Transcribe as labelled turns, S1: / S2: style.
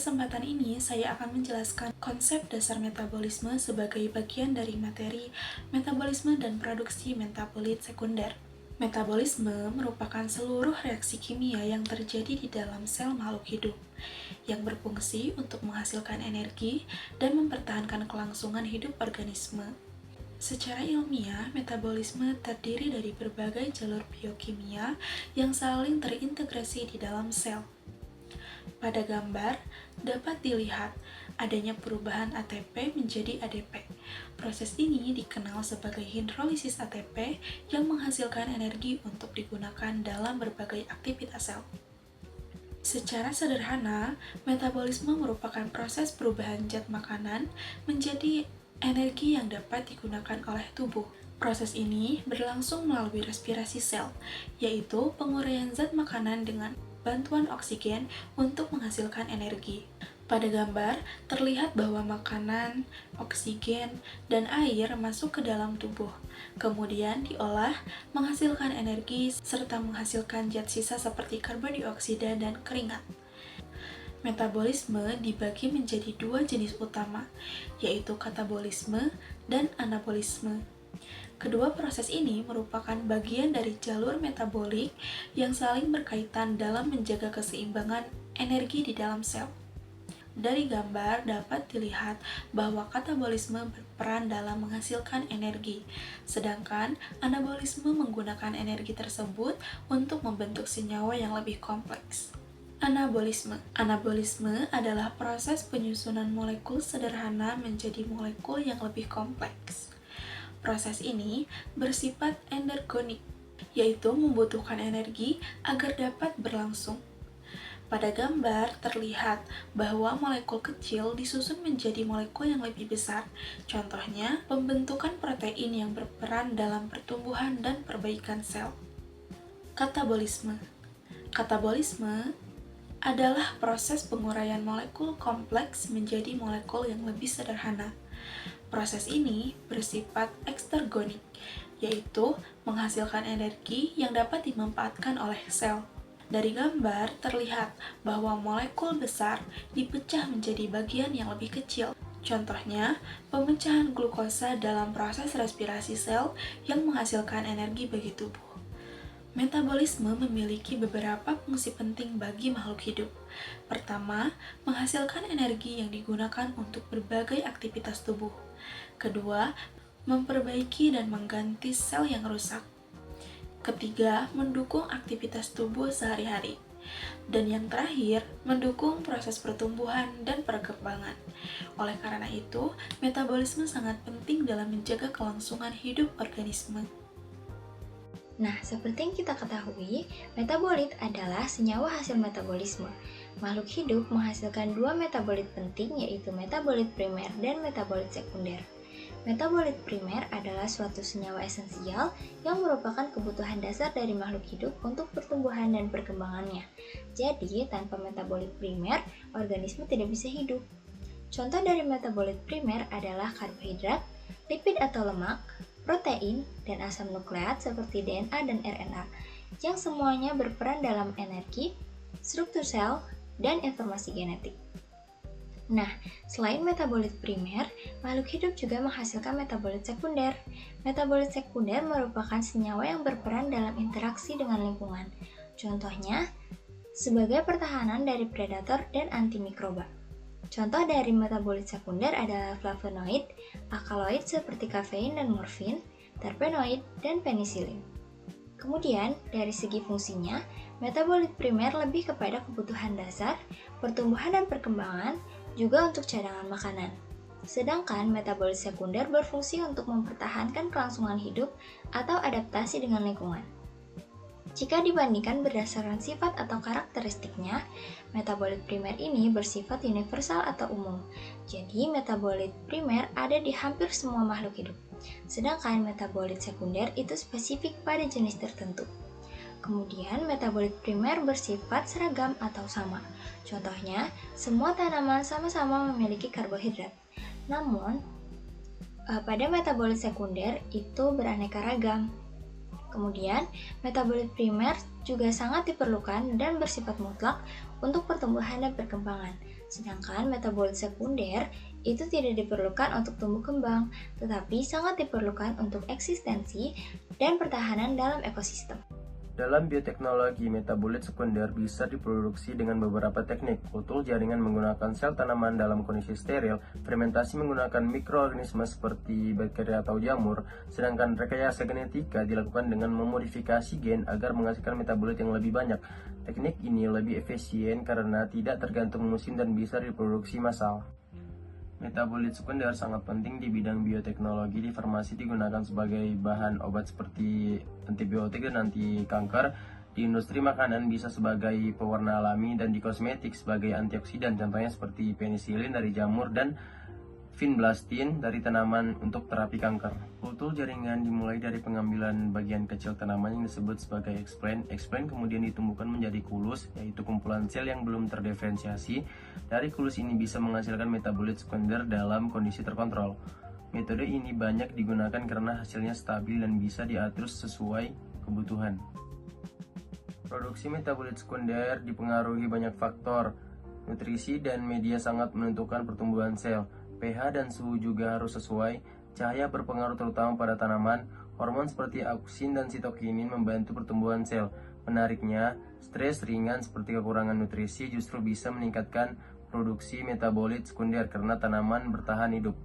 S1: kesempatan ini, saya akan menjelaskan konsep dasar metabolisme sebagai bagian dari materi metabolisme dan produksi metabolit sekunder. Metabolisme merupakan seluruh reaksi kimia yang terjadi di dalam sel makhluk hidup, yang berfungsi untuk menghasilkan energi dan mempertahankan kelangsungan hidup organisme. Secara ilmiah, metabolisme terdiri dari berbagai jalur biokimia yang saling terintegrasi di dalam sel. Pada gambar, dapat dilihat adanya perubahan ATP menjadi ADP. Proses ini dikenal sebagai hidrolisis ATP yang menghasilkan energi untuk digunakan dalam berbagai aktivitas sel. Secara sederhana, metabolisme merupakan proses perubahan zat makanan menjadi energi yang dapat digunakan oleh tubuh. Proses ini berlangsung melalui respirasi sel, yaitu penguraian zat makanan dengan bantuan oksigen untuk menghasilkan energi. Pada gambar, terlihat bahwa makanan, oksigen, dan air masuk ke dalam tubuh, kemudian diolah, menghasilkan energi, serta menghasilkan zat sisa seperti karbon dioksida dan keringat. Metabolisme dibagi menjadi dua jenis utama, yaitu katabolisme dan anabolisme. Kedua proses ini merupakan bagian dari jalur metabolik yang saling berkaitan dalam menjaga keseimbangan energi di dalam sel. Dari gambar dapat dilihat bahwa katabolisme berperan dalam menghasilkan energi, sedangkan anabolisme menggunakan energi tersebut untuk membentuk senyawa yang lebih kompleks. Anabolisme adalah proses penyusunan molekul sederhana menjadi molekul yang lebih kompleks. Proses ini bersifat endergonik, yaitu membutuhkan energi agar dapat berlangsung. Pada gambar terlihat bahwa molekul kecil disusun menjadi molekul yang lebih besar. Contohnya, pembentukan protein yang berperan dalam pertumbuhan dan perbaikan sel. Katabolisme adalah proses penguraian molekul kompleks menjadi molekul yang lebih sederhana. Proses ini bersifat ekstergonik, yaitu menghasilkan energi yang dapat dimanfaatkan oleh sel. Dari gambar terlihat bahwa molekul besar dipecah menjadi bagian yang lebih kecil. Contohnya, pemecahan glukosa dalam proses respirasi sel yang menghasilkan energi bagi tubuh. Metabolisme memiliki beberapa fungsi penting bagi makhluk hidup. Pertama, menghasilkan energi yang digunakan untuk berbagai aktivitas tubuh. Kedua, memperbaiki dan mengganti sel yang rusak. Ketiga, mendukung aktivitas tubuh sehari-hari. Dan yang terakhir, mendukung proses pertumbuhan dan perkembangan. Oleh karena itu, metabolisme sangat penting dalam menjaga kelangsungan hidup organisme.
S2: Nah, seperti yang kita ketahui, metabolit adalah senyawa hasil metabolisme. Makhluk hidup menghasilkan dua metabolit penting, yaitu metabolit primer dan metabolit sekunder. Metabolit primer adalah suatu senyawa esensial yang merupakan kebutuhan dasar dari makhluk hidup untuk pertumbuhan dan perkembangannya. Jadi, tanpa metabolit primer, organisme tidak bisa hidup. Contoh dari metabolit primer adalah karbohidrat, lipid atau lemak, protein, dan asam nukleat seperti DNA dan RNA, yang semuanya berperan dalam energi, struktur sel, dan informasi genetik. Nah, selain metabolit primer, makhluk hidup juga menghasilkan metabolit sekunder. Metabolit sekunder merupakan senyawa yang berperan dalam interaksi dengan lingkungan. Contohnya, sebagai pertahanan dari predator dan antimikroba. Contoh dari metabolit sekunder adalah flavonoid, alkaloid seperti kafein dan morfin, terpenoid, dan penisilin. Kemudian, dari segi fungsinya, metabolit primer lebih kepada kebutuhan dasar, pertumbuhan dan perkembangan, juga untuk cadangan makanan. Sedangkan metabolit sekunder berfungsi untuk mempertahankan kelangsungan hidup atau adaptasi dengan lingkungan. Jika dibandingkan berdasarkan sifat atau karakteristiknya, metabolit primer ini bersifat universal atau umum. Jadi, metabolit primer ada di hampir semua makhluk hidup. Sedangkan metabolit sekunder itu spesifik pada jenis tertentu. Kemudian, metabolit primer bersifat seragam atau sama. Contohnya, semua tanaman sama-sama memiliki karbohidrat. Namun, pada metabolit sekunder itu beraneka ragam. Kemudian, metabolit primer juga sangat diperlukan dan bersifat mutlak untuk pertumbuhan dan perkembangan. Sedangkan metabolit sekunder itu tidak diperlukan untuk tumbuh kembang, tetapi sangat diperlukan untuk eksistensi dan pertahanan dalam ekosistem.
S3: Dalam bioteknologi, metabolit sekunder bisa diproduksi dengan beberapa teknik. Kultur jaringan menggunakan sel tanaman dalam kondisi steril, fermentasi menggunakan mikroorganisme seperti bakteri atau jamur, sedangkan rekayasa genetika dilakukan dengan memodifikasi gen agar menghasilkan metabolit yang lebih banyak. Teknik ini lebih efisien karena tidak tergantung musim dan bisa diproduksi massal. Metabolit sekunder sangat penting di bidang bioteknologi. Di farmasi digunakan sebagai bahan obat seperti antibiotik dan anti kanker. Di industri makanan bisa sebagai pewarna alami dan di kosmetik sebagai antioksidan. Contohnya seperti penisilin dari jamur dan vinblastin dari tanaman untuk terapi kanker. Kultur jaringan dimulai dari pengambilan bagian kecil tanaman yang disebut sebagai explant. Explant kemudian ditumbuhkan menjadi kulus, yaitu kumpulan sel yang belum terdiferensiasi. Dari kulus ini bisa menghasilkan metabolit sekunder dalam kondisi terkontrol. Metode ini banyak digunakan karena hasilnya stabil dan bisa diatur sesuai kebutuhan. Produksi metabolit sekunder dipengaruhi banyak faktor. Nutrisi dan media sangat menentukan pertumbuhan sel. pH dan suhu juga harus sesuai. Cahaya berpengaruh terutama pada tanaman. Hormon seperti auksin dan sitokinin membantu pertumbuhan sel. Menariknya, stres ringan seperti kekurangan nutrisi justru bisa meningkatkan produksi metabolit sekunder karena tanaman bertahan hidup.